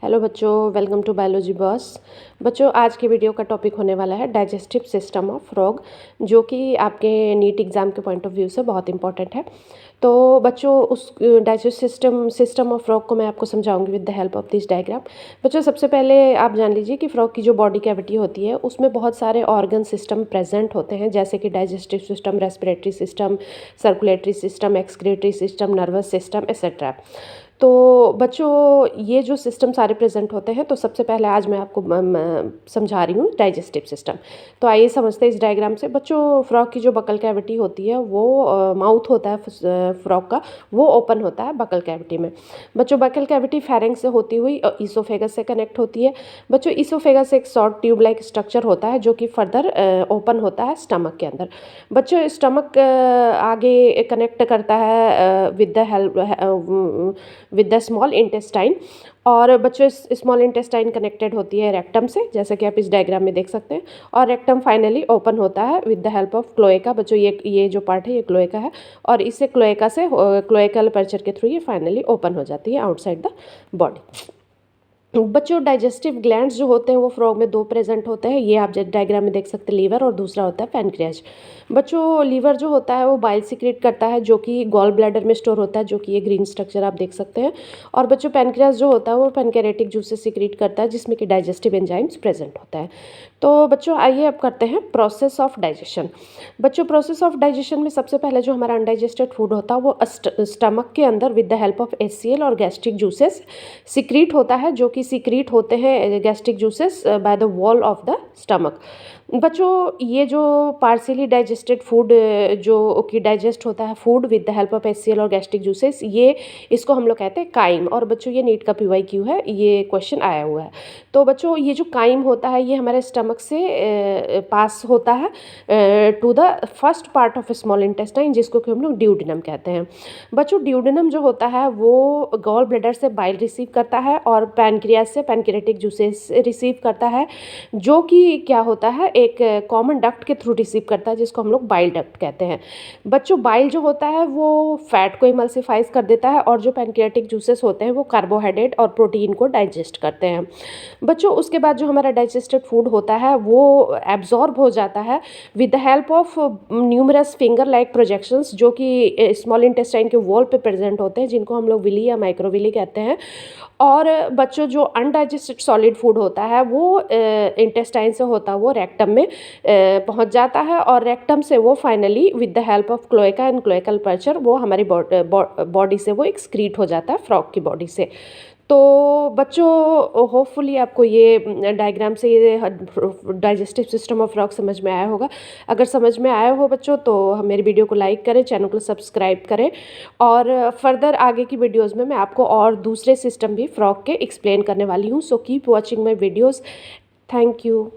Hello बच्चों, welcome to biology boss. बच्चों, आज के वीडियो का टॉपिक होने वाला है डाइजेस्टिव सिस्टम ऑफ फ्रॉग, जो कि आपके नीट एग्ज़ाम के पॉइंट ऑफ व्यू से बहुत इंपॉर्टेंट है। तो बच्चों, उस डाइजेस्टिव सिस्टम ऑफ फ्रॉग को मैं आपको समझाऊंगी with the help of this diagram. बच्चों, सबसे पहले आप जान लीजिए कि फ्रॉग की जो बॉडी कैविटी होती है उसमें बहुत सारे ऑर्गन सिस्टम प्रेजेंट होते हैं, जैसे कि digestive system, respiratory system, circulatory system, excretory system, nervous system etcetera. तो बच्चों, ये जो सिस्टम सारे प्रेजेंट होते हैं, तो सबसे पहले आज मैं आपको समझा रही हूँ डाइजेस्टिव सिस्टम। तो आइए समझते हैं इस डायग्राम से। बच्चों, फ्रॉग की जो बकल कैविटी होती है वो माउथ होता है फ्रॉग का, वो ओपन होता है बकल कैविटी में। बच्चों, बकल कैविटी फेरेंक्स से होती हुई ईसोफेगस से कनेक्ट होती है। बच्चों, ईसोफेगस एक शॉर्ट ट्यूब लाइक स्ट्रक्चर होता है जो कि फर्दर ओपन होता है स्टमक के अंदर। बच्चों, स्टमक आगे कनेक्ट करता है विद द स्मॉल इंटेस्टाइन। और बच्चों, स्मॉल इंटेस्टाइन कनेक्टेड होती है रेक्टम से, जैसा कि आप इस डायग्राम में देख सकते हैं। और रेक्टम फाइनली ओपन होता है with the help of cloaca. बच्चों, ये जो पार्ट है ये क्लोएका है, और इससे क्लोएका से क्लोएकल अपर्चर के थ्रू ये फाइनली ओपन हो जाती है आउटसाइड द बॉडी। बच्चों, डाइजेस्टिव ग्लैंड्स जो होते हैं वो फ्रॉग में दो प्रेजेंट होते हैं, ये आप डायग्राम में देख सकते हैं, लीवर और दूसरा होता है पैनक्रियाज। बच्चों, लीवर जो होता है वो बाइल सीक्रेट करता है जो कि गॉल ब्लैडर में स्टोर होता है, जो कि ये ग्रीन स्ट्रक्चर आप देख सकते हैं। और बच्चों, पैनक्रियाज जो होता है वो पैनक्रियाटिक जूसेस सीक्रेट करता है, जिसमें कि डाइजेस्टिव एंजाइम्स प्रेजेंट होता है। तो बच्चों, आइए अब करते हैं प्रोसेस ऑफ डाइजेशन। बच्चों, प्रोसेस ऑफ डाइजेशन में सबसे पहले जो हमारा अनडाइजेस्टेड फूड होता है वो स्टमक के अंदर with the help of HCl और गैस्ट्रिक जूसेस सीक्रेट होता है, जो कि सीक्रेट होते हैं gastric juices by the wall of the stomach. बच्चों, ये जो पार्शियली डाइजेस्टेड फूड जो कि डाइजेस्ट होता है food with the help of HCl और गैस्ट्रिक जूसेस, ये इसको हम लोग कहते हैं काइम। और बच्चों, ये नीट का PYQ है, ये क्वेश्चन आया हुआ है। तो बच्चों, ये जो काइम होता है ये हमारे स्टमक से पास होता है to the first part of small intestine, जिसको कि हम लोग ड्यूडेनम कहते हैं। बच्चों, ड्यूडेनम जो होता है वो गॉल ब्लैडर से बाइल रिसीव करता है और पैनक्रियाज से पैनक्रियाटिक जूसेस रिसीव करता है, जो कि क्या होता है एक कॉमन डक्ट के थ्रू रिसीव करता है, जिसको हम लोग बाइल डक्ट कहते हैं। बच्चों, बाइल जो होता है वो फैट को इमल्सिफाइज कर देता है, और जो पैनक्रियाटिक जूसेस होते हैं वो कार्बोहाइड्रेट और प्रोटीन को डाइजेस्ट करते हैं। बच्चों, उसके बाद जो हमारा डाइजेस्टेड फूड होता है वो एब्जॉर्ब हो जाता है with the help of numerous finger like projections, जो कि स्मॉल इंटेस्टाइन के वॉल पे प्रेजेंट होते हैं, जिनको हम लोग विली या माइक्रोविली कहते हैं। और बच्चों, जो अनडाइजेस्टेड सॉलिड फूड होता है वो इंटेस्टाइन से होता है वो रेक्टम में पहुंच जाता है, और रेक्टम से वो finally with the help of cloaca and cloacal aperture वो हमारी बॉडी से वो एक्सक्रीट हो जाता है फ्रॉग की बॉडी से। तो बच्चों, होपफुली आपको ये डायग्राम से ये डाइजेस्टिव सिस्टम ऑफ फ्रॉग समझ में आया होगा। अगर समझ में आया हो बच्चों तो मेरी वीडियो को लाइक करें, चैनल को सब्सक्राइब करें, और फर्दर आगे की वीडियोस में मैं आपको और दूसरे सिस्टम भी फ्रॉग के एक्सप्लेन करने वाली हूँ। So keep watching my videos. Thank you.